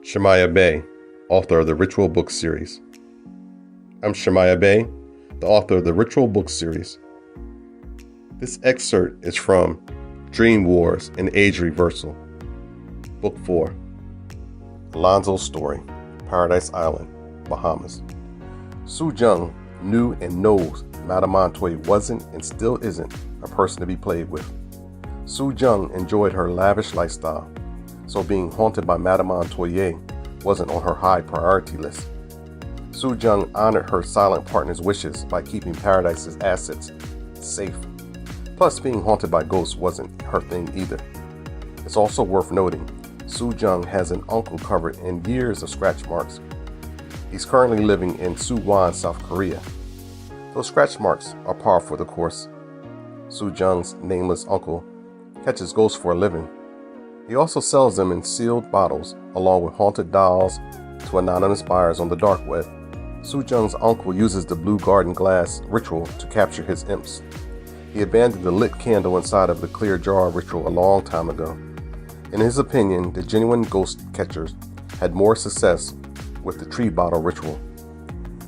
Shema'yah Bey, author of the Ritual Book Series. I'm Shema'yah Bey, the author of the Ritual Book Series. This excerpt is from Dream Wars and Age Reversal, Book 4, Alonzo's Story, Paradise Island, Bahamas. Su Jung knew and knows Madame Montoya wasn't and still isn't a person to be played with. Su Jung enjoyed her lavish lifestyle, so being haunted by Madame Montoya wasn't on her high priority list. Su Jung honored her silent partner's wishes by keeping Paradise's assets safe. Plus, being haunted by ghosts wasn't her thing either. It's also worth noting, Su Jung has an uncle covered in years of scratch marks. He's currently living in Suwon, South Korea. Those scratch marks are par for the course. Su Jung's nameless uncle catches ghosts for a living. He also sells them in sealed bottles along with haunted dolls to anonymous buyers on the dark web. Su Jung's uncle uses the blue garden glass ritual to capture his imps. He abandoned the lit candle inside of the clear jar ritual a long time ago. In his opinion, the genuine ghost catchers had more success with the tree bottle ritual.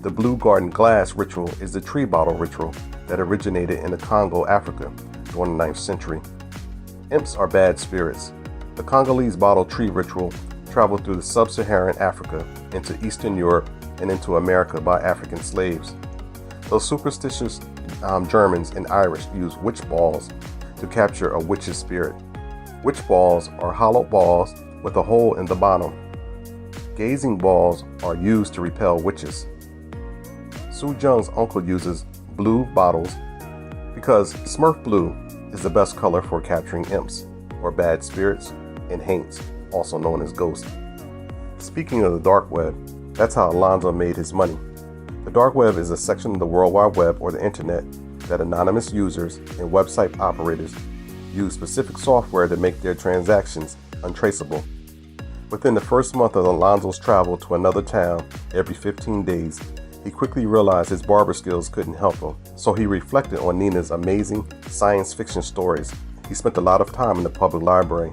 The blue garden glass ritual is the tree bottle ritual that originated in the Congo, Africa, during the 9th century. Imps are bad spirits. The Congolese bottle tree ritual traveled through the sub-Saharan Africa into Eastern Europe and into America by African slaves. Those superstitious Germans and Irish use witch balls to capture a witch's spirit. Witch balls are hollow balls with a hole in the bottom. Gazing balls are used to repel witches. Su Jung's uncle uses blue bottles because Smurf blue is the best color for capturing imps, or bad spirits, and haints, also known as ghosts. Speaking of the dark web, that's how Alonzo made his money. The dark web is a section of the World Wide Web, or the internet, that anonymous users and website operators use specific software to make their transactions untraceable. Within the first month of Alonzo's travel to another town every 15 days, he quickly realized his barber skills couldn't help him, so he reflected on Nina's amazing science fiction stories. He spent a lot of time in the public library.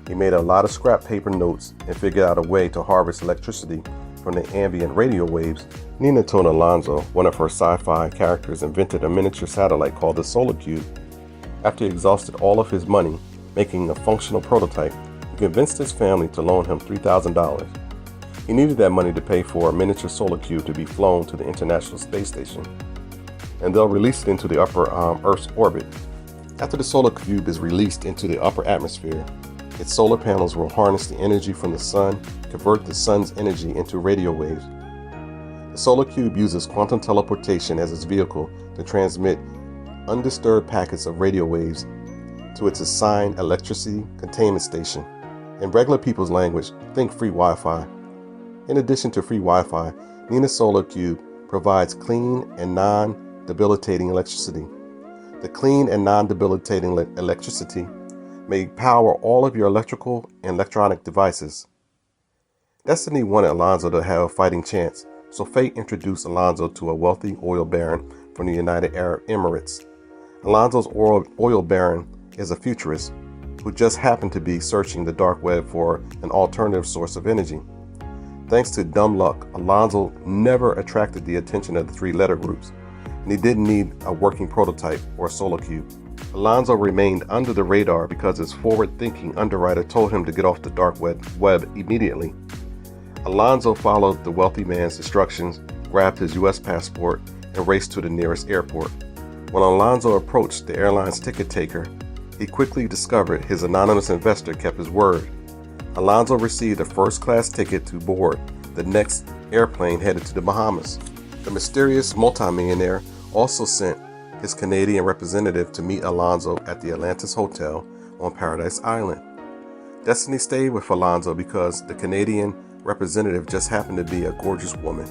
He made a lot of scrap paper notes and figured out a way to harvest electricity from the ambient radio waves. Nina told Alonzo one of her sci-fi characters invented a miniature satellite called the Solar Cube. After he exhausted all of his money making a functional prototype, he convinced his family to loan him $3,000. He needed that money to pay for a miniature solar cube to be flown to the International Space Station, and they'll release it into the upper Earth's orbit. After the solar cube is released into the upper atmosphere, its solar panels will harness the energy from the sun, convert the sun's energy into radio waves. The solar cube uses quantum teleportation as its vehicle to transmit undisturbed packets of radio waves to its assigned electricity containment station. In regular people's language, think free Wi-Fi. In addition to free Wi-Fi, Nina's solar cube provides clean and non-debilitating electricity. The clean and non-debilitating electricity may power all of your electrical and electronic devices. Destiny wanted Alonzo to have a fighting chance, so fate introduced Alonzo to a wealthy oil baron from the United Arab Emirates. Alonzo's oil baron is a futurist who just happened to be searching the dark web for an alternative source of energy. Thanks to dumb luck, Alonzo never attracted the attention of the three letter groups, and he didn't need a working prototype or solar cube. Alonzo remained under the radar because his forward-thinking underwriter told him to get off the dark web immediately. Alonzo followed the wealthy man's instructions, grabbed his U.S. passport, and raced to the nearest airport. When Alonzo approached the airline's ticket taker, he quickly discovered his anonymous investor kept his word. Alonzo received a first-class ticket to board the next airplane headed to the Bahamas. The mysterious multimillionaire also sent his Canadian representative to meet Alonzo at the Atlantis Hotel on Paradise Island. Destiny stayed with Alonzo because the Canadian representative just happened to be a gorgeous woman.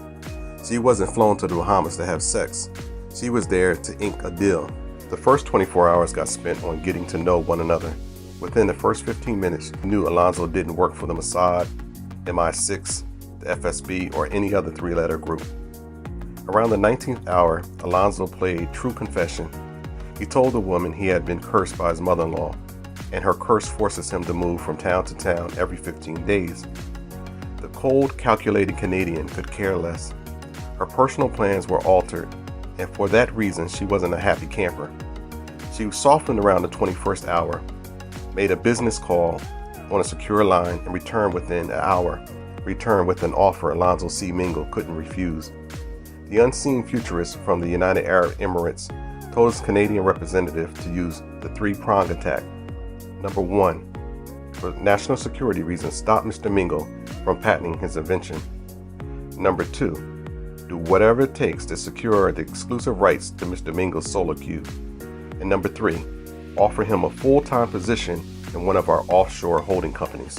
She wasn't flown to the Bahamas to have sex. She was there to ink a deal. The first 24 hours got spent on getting to know one another. Within the first 15 minutes, he knew Alonzo didn't work for the Mossad, MI6, the FSB, or any other three-letter group. Around the 19th hour, Alonzo played true confession. He told the woman he had been cursed by his mother-in-law, and her curse forces him to move from town to town every 15 days. The cold, calculating Canadian could care less. Her personal plans were altered, and for that reason she wasn't a happy camper. She softened around the 21st hour, made a business call on a secure line, and returned within an hour. Returned with an offer Alonzo C. Mingle couldn't refuse. The unseen futurist from the United Arab Emirates told his Canadian representative to use the three-pronged attack. Number one, for national security reasons, stop Mr. Mingle from patenting his invention. Number two, do whatever it takes to secure the exclusive rights to Mr. Mingle's solar cube. And number three, offer him a full-time position in one of our offshore holding companies.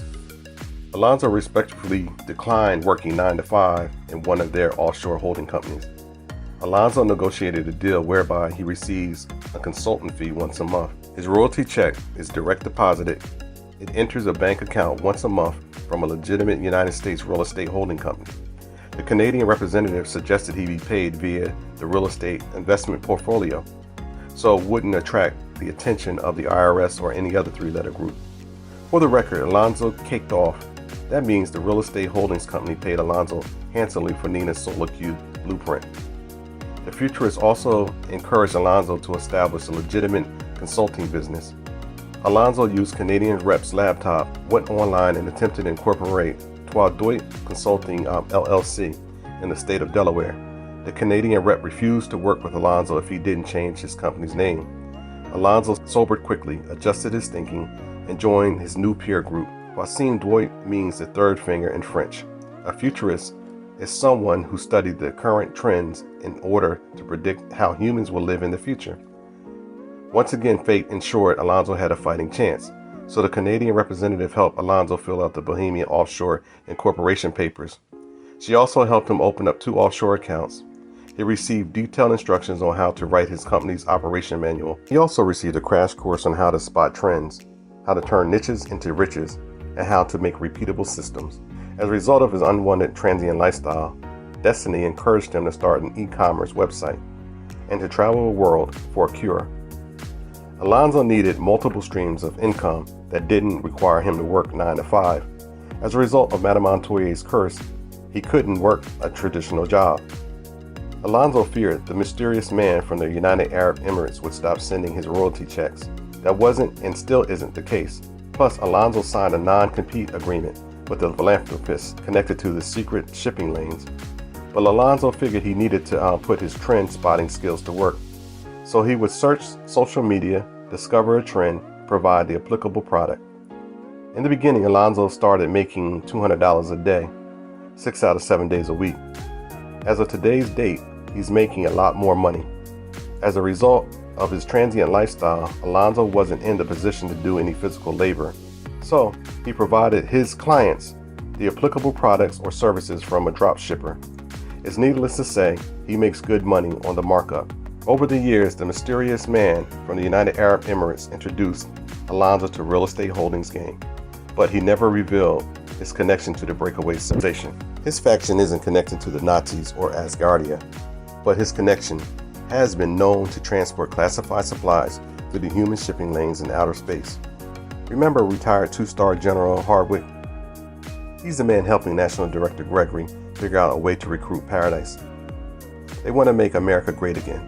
Alonzo respectfully declined working 9 to 5 in one of their offshore holding companies. Alonzo negotiated a deal whereby he receives a consultant fee once a month. His royalty check is direct deposited. It enters a bank account once a month from a legitimate United States real estate holding company. The Canadian representative suggested he be paid via the real estate investment portfolio, so it wouldn't attract the attention of the IRS or any other three-letter group. For the record, Alonzo caked off. That means the real estate holdings company paid Alonzo handsomely for Nina's solar cube blueprint. The futurist also encouraged Alonzo to establish a legitimate consulting business. Alonzo used Canadian rep's laptop, went online, and attempted to incorporate Deloitte Consulting LLC in the state of Delaware. The Canadian rep refused to work with Alonzo if he didn't change his company's name. Alonzo sobered quickly, adjusted his thinking, and joined his new peer group. While seeing Deloitte means the third finger in French, a futurist is someone who studied the current trends in order to predict how humans will live in the future. Once again, fate ensured Alonzo had a fighting chance, so the Canadian representative helped Alonzo fill out the Bohemian offshore incorporation papers. She also helped him open up 2 offshore accounts. He received detailed instructions on how to write his company's operation manual. He also received a crash course on how to spot trends, how to turn niches into riches, and how to make repeatable systems. As a result of his unwanted transient lifestyle, destiny encouraged him to start an e-commerce website and to travel the world for a cure. Alonzo needed multiple streams of income that didn't require him to work 9 to 5. As a result of Madame Montoyer's curse, he couldn't work a traditional job. Alonzo feared the mysterious man from the United Arab Emirates would stop sending his royalty checks. That wasn't and still isn't the case. Plus, Alonzo signed a non-compete agreement with a philanthropist connected to the secret shipping lanes. But Alonzo figured he needed to put his trend spotting skills to work. So he would search social media, discover a trend, provide the applicable product. In the beginning, Alonzo started making $200 a day, 6 out of 7 days a week. As of today's date, he's making a lot more money. As a result of his transient lifestyle, Alonzo wasn't in the position to do any physical labor. So he provided his clients the applicable products or services from a drop shipper. It's needless to say, he makes good money on the markup. Over the years, the mysterious man from the United Arab Emirates introduced Alonzo to real estate holdings game, but he never revealed his connection to the breakaway sensation. His faction isn't connected to the Nazis or Asgardia, but his connection has been known to transport classified supplies through the human shipping lanes in outer space. Remember retired 2-star General Hardwick? He's the man helping National Director Gregory figure out a way to recruit Paradise. They want to make America great again.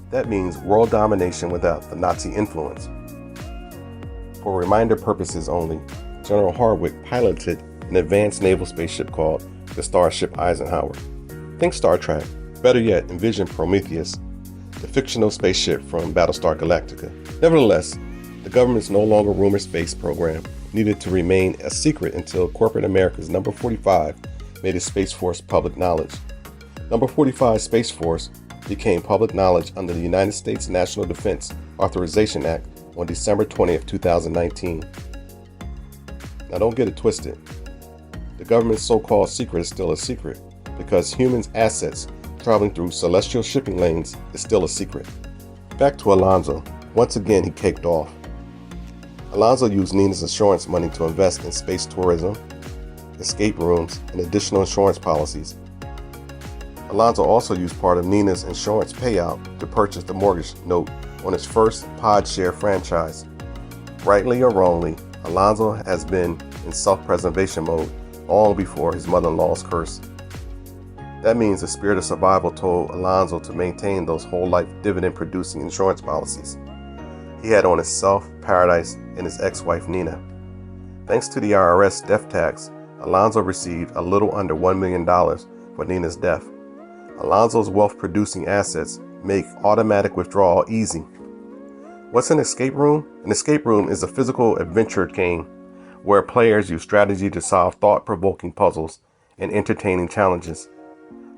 That means world domination without the Nazi influence. For reminder purposes only, General Hardwick piloted an advanced naval spaceship called the Starship Eisenhower. Think Star Trek. Better yet, envision Prometheus, the fictional spaceship from Battlestar Galactica. Nevertheless, the government's no longer rumored space program needed to remain a secret until corporate America's Number 45 made its Space Force public knowledge. Number 45 Space Force became public knowledge under the United States National Defense Authorization Act on December 20th, 2019. Now don't get it twisted. The government's so-called secret is still a secret because humans' assets traveling through celestial shipping lanes is still a secret. Back to Alonzo. Once again, he caked off. Alonzo used Nina's insurance money to invest in space tourism, escape rooms, and additional insurance policies. Alonzo also used part of Nina's insurance payout to purchase the mortgage note on his first PodShare franchise. Rightly or wrongly, Alonzo has been in self-preservation mode long before his mother-in-law's curse. That means the spirit of survival told Alonzo to maintain those whole life dividend-producing insurance policies. He had on himself, Paradise, and his ex-wife Nina. Thanks to the IRS death tax, Alonzo received a little under $1 million for Nina's death. Alonzo's wealth-producing assets make automatic withdrawal easy. What's an escape room? An escape room is a physical adventure game where players use strategy to solve thought-provoking puzzles and entertaining challenges.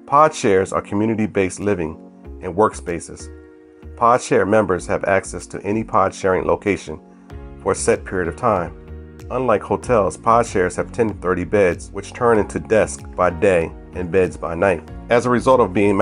Podshares are community-based living and workspaces. Podshare members have access to any pod-sharing location for a set period of time. Unlike hotels, Podshares have 10 to 30 beds, which turn into desks by day and beds by night. As a result of being